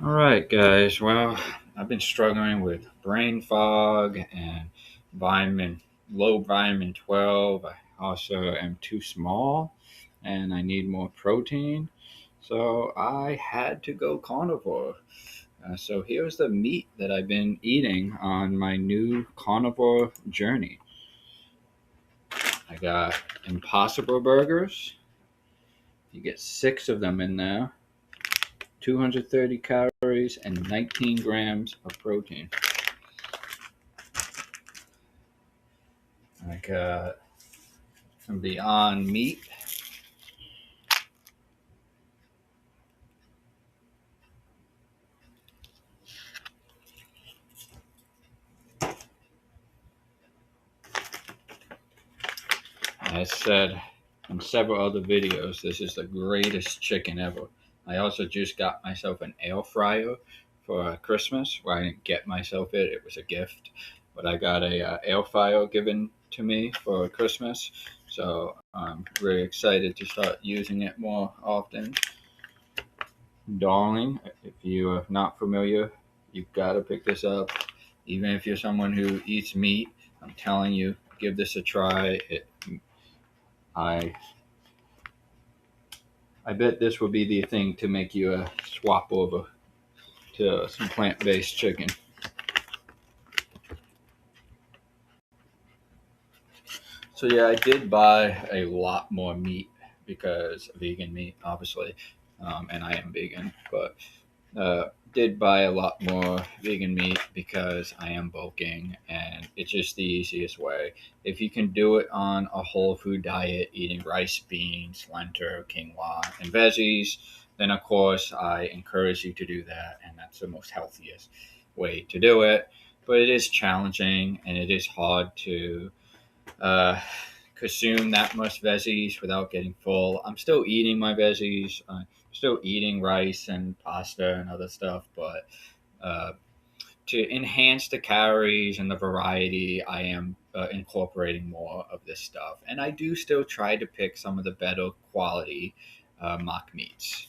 All right, guys. Well, I've been struggling with brain fog and low vitamin 12. I also am too small and I need more protein. So I had to go carnivore. So here's the meat that I've been eating on my new carnivore journey. I got Impossible Burgers. You get six of them in there, 230 calories, and 19 grams of protein. I got some Beyond Meat. I said in several other videos, this is the greatest chicken ever. I also just got myself an air fryer for Christmas. Well, I didn't get myself it; it was a gift. But I got a air fryer given to me for Christmas, so I'm really excited to start using it more often. Darling, if you are not familiar, you've got to pick this up. Even if you're someone who eats meat, I'm telling you, give this a try. I I bet this will be the thing to make you swap over to some plant-based chicken. So yeah, I did buy a lot more meat because vegan meat, obviously, and I am vegan, but did buy a lot more vegan meat because I am bulking, and it's just the easiest way. If you can do it on a whole food diet, eating rice, beans, lentil, quinoa, and veggies, then of course I encourage you to do that, and that's the most healthiest way to do it. But it is challenging, and it is hard to uh, consume that much veggies without getting full. I'm still eating my veggies. I'm still eating rice and pasta and other stuff, but uh, to enhance the calories and the variety, I am incorporating more of this stuff. And I do still try to pick some of the better quality mock meats.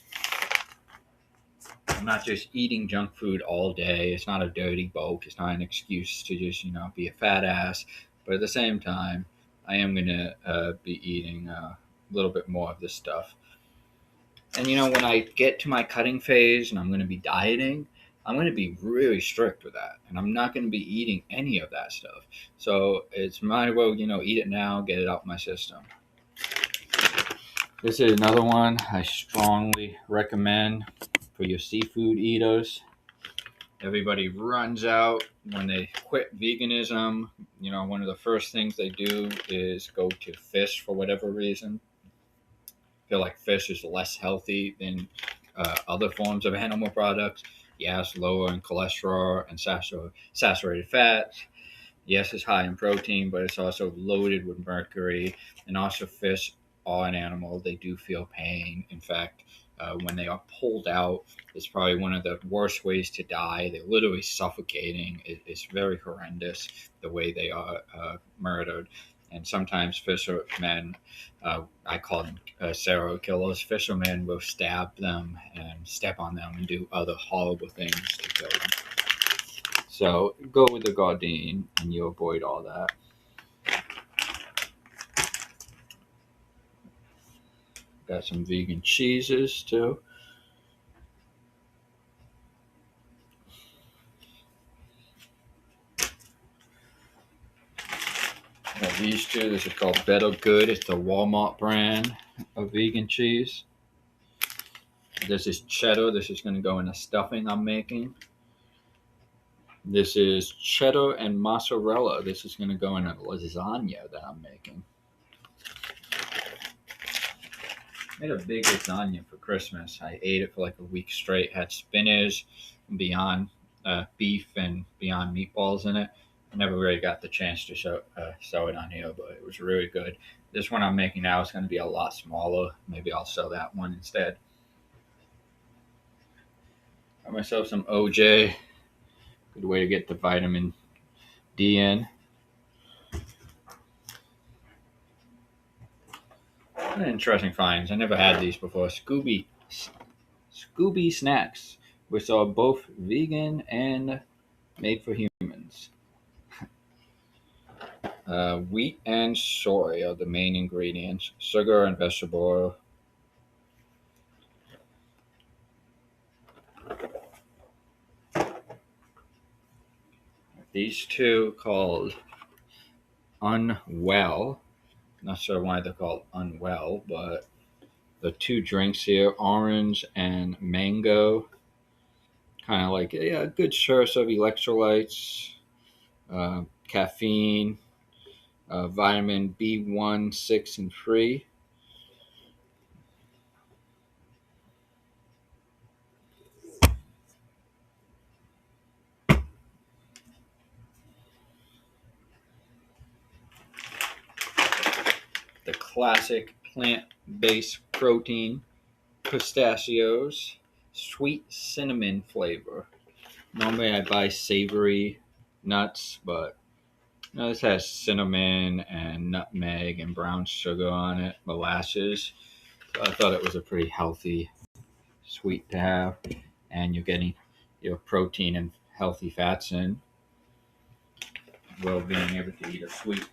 I'm not just eating junk food all day. It's not a dirty bulk. It's not an excuse to just, be a fat ass. But at the same time, I am going to be eating a little bit more of this stuff. And, when I get to my cutting phase and I'm going to be dieting, I'm going to be really strict with that. And I'm not going to be eating any of that stuff. So it's might well, eat it now, get it out my system. This is another one I strongly recommend for your seafood eaters. Everybody runs out when they quit veganism. One of the first things they do is go to fish for whatever reason. I feel like fish is less healthy than other forms of animal products. Yes, lower in cholesterol and saturated fats. Yes, it's high in protein, but it's also loaded with mercury. And also, fish are an animal. They do feel pain. In fact, when they are pulled out, it's probably one of the worst ways to die. They're literally suffocating. It's very horrendous the way they are murdered. And sometimes fishermen, I call them serial killers, fishermen will stab them and step on them and do other horrible things to kill them. So go with the Gardein and you avoid all that. Got some vegan cheeses too. Got these two. This is called Better Good. It's the Walmart brand of vegan cheese. This is cheddar. This is going to go in a stuffing I'm making. This is cheddar and mozzarella. This is going to go in a lasagna that I'm making. Made a big lasagna for Christmas. I ate it for like a week straight. Had spinach, and Beyond beef, and Beyond meatballs in it. I never really got the chance to show it on here, but it was really good. This one I'm making now is going to be a lot smaller. Maybe I'll sell that one instead. Got myself some OJ. Good way to get the vitamin D in. Interesting finds. I never had these before. Scooby snacks. which are both vegan and made for humans. Wheat and soy are the main ingredients. Sugar and vegetable oil. These two called Unwell. Not sure why they're called Unwell, but the two drinks here, orange and mango, kind of like a good source of electrolytes, caffeine, vitamin B1, 6, and 3. The classic plant-based protein, pistachios, sweet cinnamon flavor. Normally I buy savory nuts, but this has cinnamon and nutmeg and brown sugar on it, molasses. So I thought it was a pretty healthy sweet to have, and you're getting your protein and healthy fats in, while being able to eat a sweet.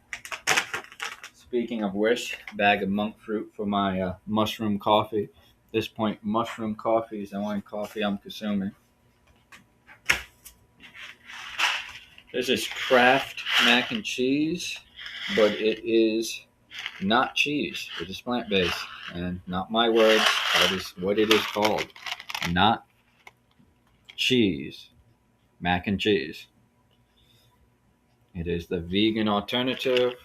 Speaking of which, bag of monk fruit for my mushroom coffee. At this point, mushroom coffee is the only coffee I'm consuming. This is Kraft mac and cheese, but it is not cheese. It is plant based, and not my words. That is what it is called. Not cheese. Mac and cheese. It is the vegan alternative,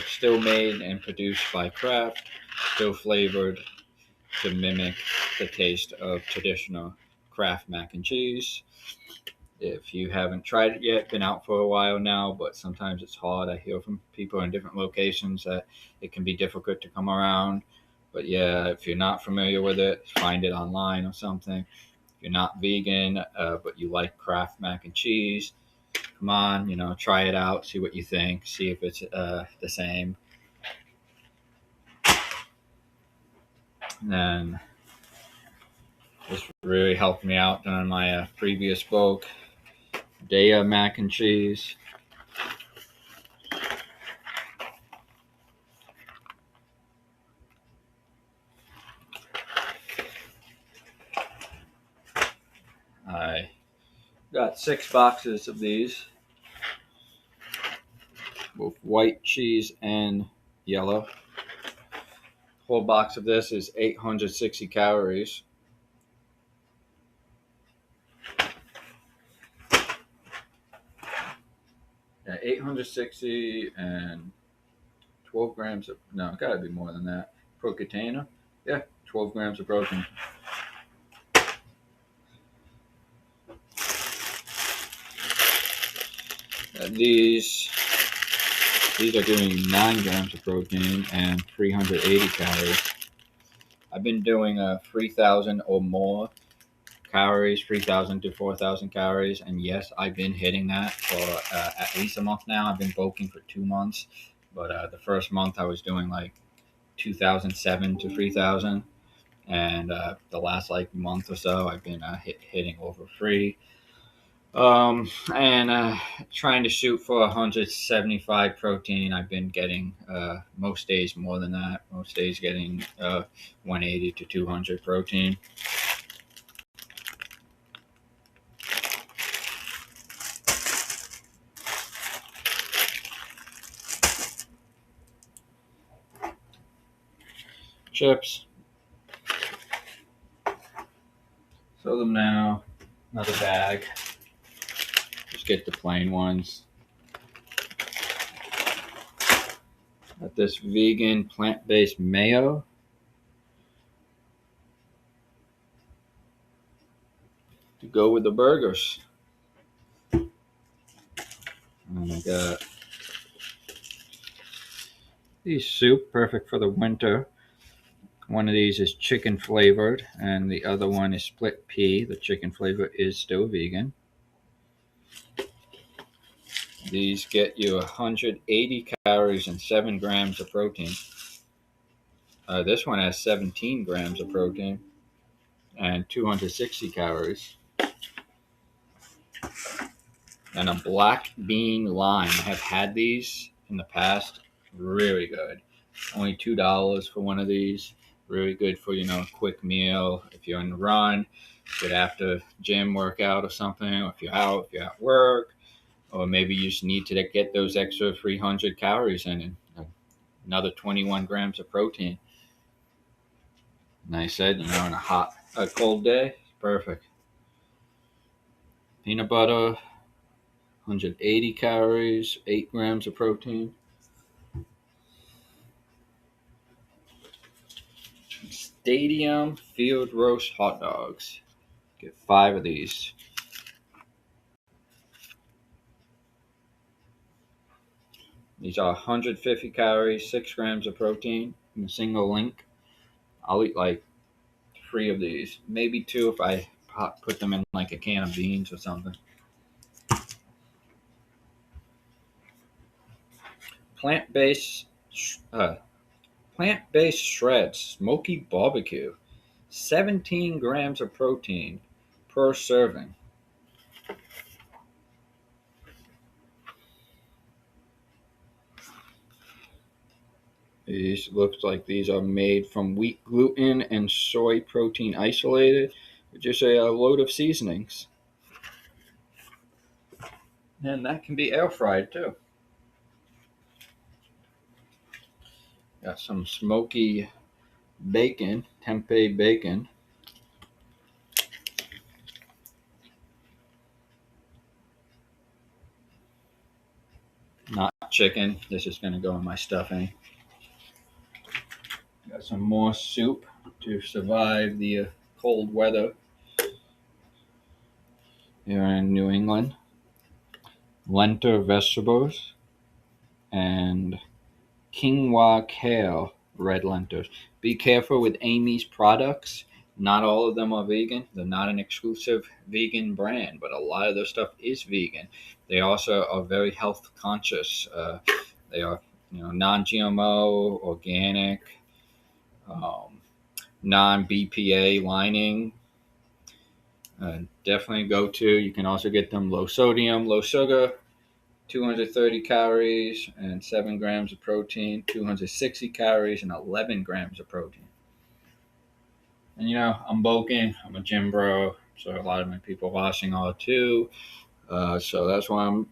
still made and produced by Kraft, still flavored to mimic the taste of traditional Kraft mac and cheese. If you haven't tried it yet, been out for a while now, but sometimes it's hard. I hear from people in different locations that it can be difficult to come around. But yeah, if you're not familiar with it, find it online or something. If you're not vegan, but you like Kraft mac and cheese, come on, try it out, see what you think, see if it's the same. And this really helped me out during my previous book, Daya mac and cheese. I got 6 boxes of these, both white cheese and yellow. Whole box of this is 860 calories. Yeah, 860 and 12 grams of, no, it gotta be more than that. Per container? Yeah, 12 grams of protein. These are giving me 9 grams of protein and 380 calories. I've been doing 3,000 or more calories, 3,000 to 4,000 calories, and yes, I've been hitting that for at least a month now. I've been bulking for 2 months, but the first month I was doing like 2,007 to 3,000, and the last like month or so I've been hitting over 3. And trying to shoot for 175 protein. I've been getting most days more than that. Most days getting 180 to 200 protein. Chips. Fill them now. Another bag. Just get the plain ones. Got this vegan plant-based mayo. To go with the burgers. And I got these soup, perfect for the winter. One of these is chicken flavored, and the other one is split pea. The chicken flavor is still vegan. These get you 180 calories and 7 grams of protein. This one has 17 grams of protein. and 260 calories. And a black bean lime. I have had these in the past. Really good. Only $2 for one of these. Really good for, a quick meal. If you're on the run, good after gym workout or something, or if you're out, if you're at work, or maybe you just need to get those extra 300 calories in and another 21 grams of protein. And I said, on a cold day, perfect. Peanut butter, 180 calories, 8 grams of protein. Stadium field roast hot dogs. Get 5 of these. These are 150 calories, 6 grams of protein in a single link. I'll eat like 3 of these, maybe 2 if I put them in like a can of beans or something. Plant-based uh, plant-based shreds, smoky barbecue, 17 grams of protein per serving. These looks like these are made from wheat gluten and soy protein isolated with just a load of seasonings. And that can be air fried too. Got some smoky bacon, tempeh bacon. Not chicken. This is going to go in my stuffing. Got some more soup to survive the cold weather here in New England. Lentil vegetables and quinoa kale red lentils. Be careful with Amy's products. Not all of them are vegan. They're not an exclusive vegan brand, but a lot of their stuff is vegan. They also are very health conscious. They are, non-GMO, organic, um, non-BPA lining. Definitely go to. You can also get them low sodium, low sugar, 230 calories and 7 grams of protein, 260 calories and 11 grams of protein. And I'm bulking, I'm a gym bro, so a lot of my people are watching all too. So that's why I'm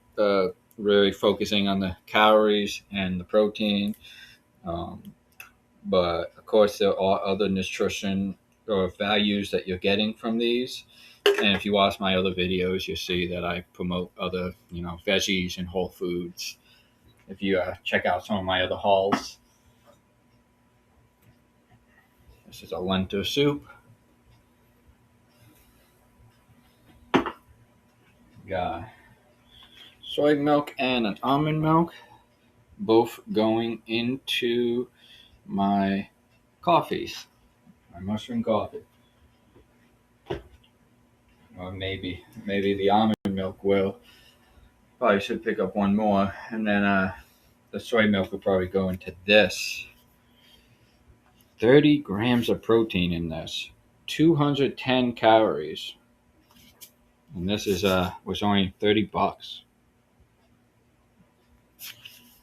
really focusing on the calories and the protein. Um, but of course, there are other nutrition or values that you're getting from these. And if you watch my other videos, you'll see that I promote other, veggies and whole foods. If you check out some of my other hauls, this is a lentil soup. Got soy milk and an almond milk, both going into my coffees, my mushroom coffee. Or maybe the almond milk will. Probably should pick up one more, and then the soy milk will probably go into this. 30 grams of protein in this, 210 calories, and this is was only $30.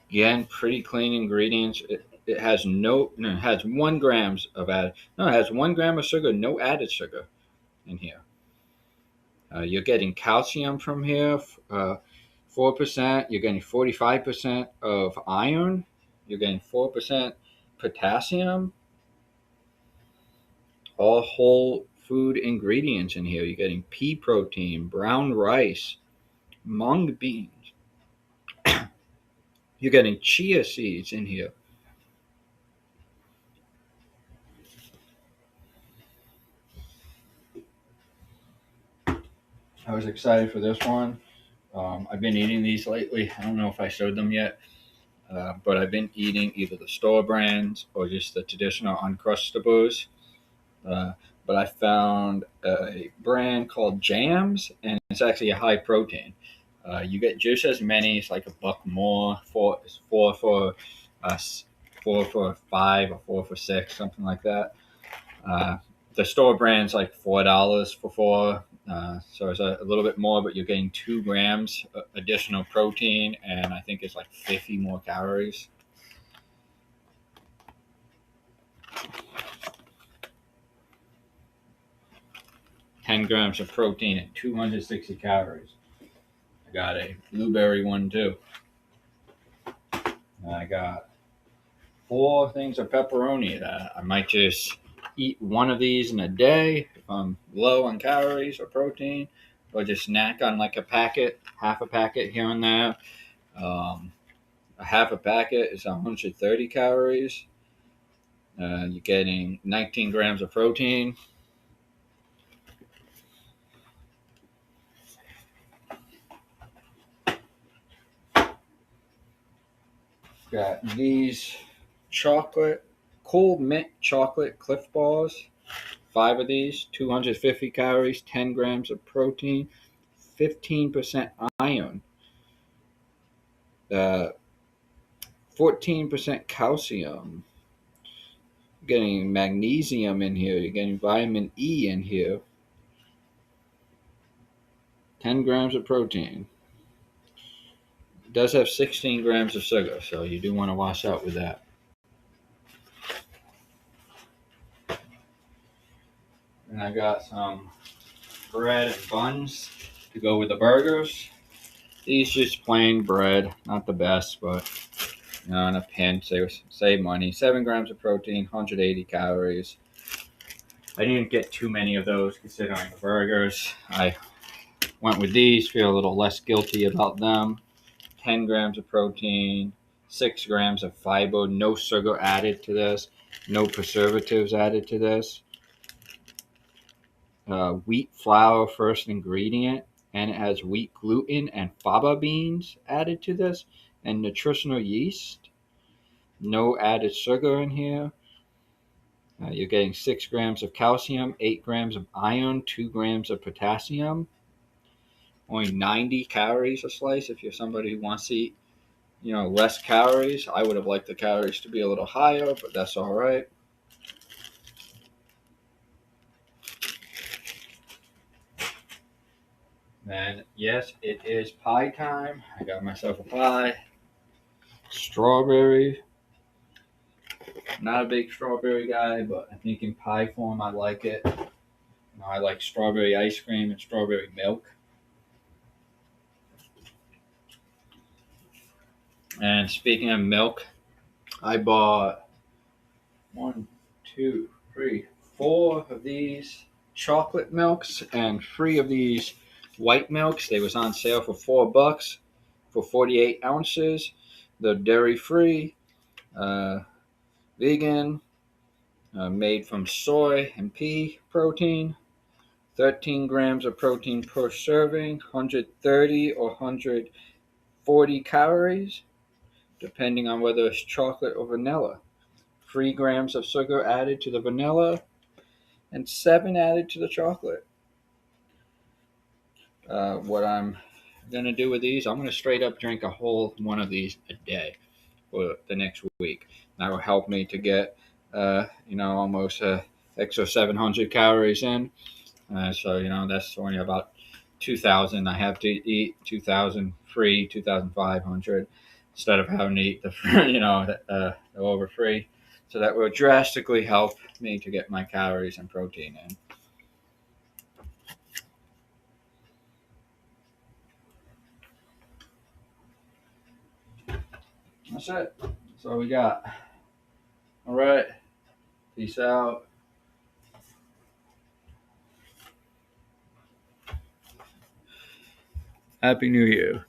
Again, pretty clean ingredients. It has it has 1 grams of added. No, it has 1 gram of sugar, no added sugar in here. You're getting calcium from here, 4%. You're getting 45% of iron. You're getting 4% potassium. All whole food ingredients in here. You're getting pea protein, brown rice, mung beans. You're getting chia seeds in here. I was excited for this one. I've been eating these lately. I don't know if I showed them yet, but I've been eating either the store brands or just the traditional Uncrustables. Uh, but I found a brand called Jams, and it's actually a high protein. You get just as many. It's like $1 more. Four for uh, 4 for 5 or 4 for 6, something like that. Uh, The store brand's like $4 for four. So it's a little bit more, but you're getting 2 grams additional protein, and I think it's like 50 more calories. $10 grams of protein and 260 calories. I got a blueberry one too. And I got 4 things of pepperoni that I might just eat one of these in a day if I'm low on calories or protein, or just snack on like a packet, half a packet here and there. A half a packet is 130 calories. You're getting 19 grams of protein. Got these cold mint chocolate Cliff Bars. 5 of these, 250 calories, 10 grams of protein, 15% iron, 14% calcium. You're getting magnesium in here. You're getting vitamin E in here. 10 grams of protein. It does have 16 grams of sugar, so you do want to watch out with that. And I got some bread and buns to go with the burgers. These just plain bread, not the best, but in a pinch, they save money. 7 grams of protein, 180 calories. I didn't get too many of those considering the burgers. I went with these, feel a little less guilty about them. 10 grams of protein, 6 grams of fiber, no sugar added to this, no preservatives added to this. Wheat flour, first ingredient, and it has wheat gluten and faba beans added to this, and nutritional yeast. No added sugar in here. You're getting 6 grams of calcium, 8 grams of iron, 2 grams of potassium. Only 90 calories a slice if you're somebody who wants to eat, less calories. I would have liked the calories to be a little higher, but that's all right. And yes, it is pie time. I got myself a pie. Strawberry. Not a big strawberry guy, but I think in pie form I like it. I like strawberry ice cream and strawberry milk. And speaking of milk, I bought 1, 2, 3, 4 of these chocolate milks and 3 of these white milks. They was on sale for $4 for 48 ounces. They're dairy free, vegan, made from soy and pea protein. 13 grams of protein per serving, 130 or 140 calories, depending on whether it's chocolate or vanilla. 3 grams of sugar added to the vanilla, and 7 added to the chocolate. What I'm going to do with these, I'm going to straight up drink a whole one of these a day for the next week. That will help me to get, almost extra 700 calories in. So, that's only about 2,000. I have to eat 2,000 free, 2,500 instead of having to eat the over free. So that will drastically help me to get my calories and protein in. That's it. That's all we got. All right. Peace out. Happy New Year.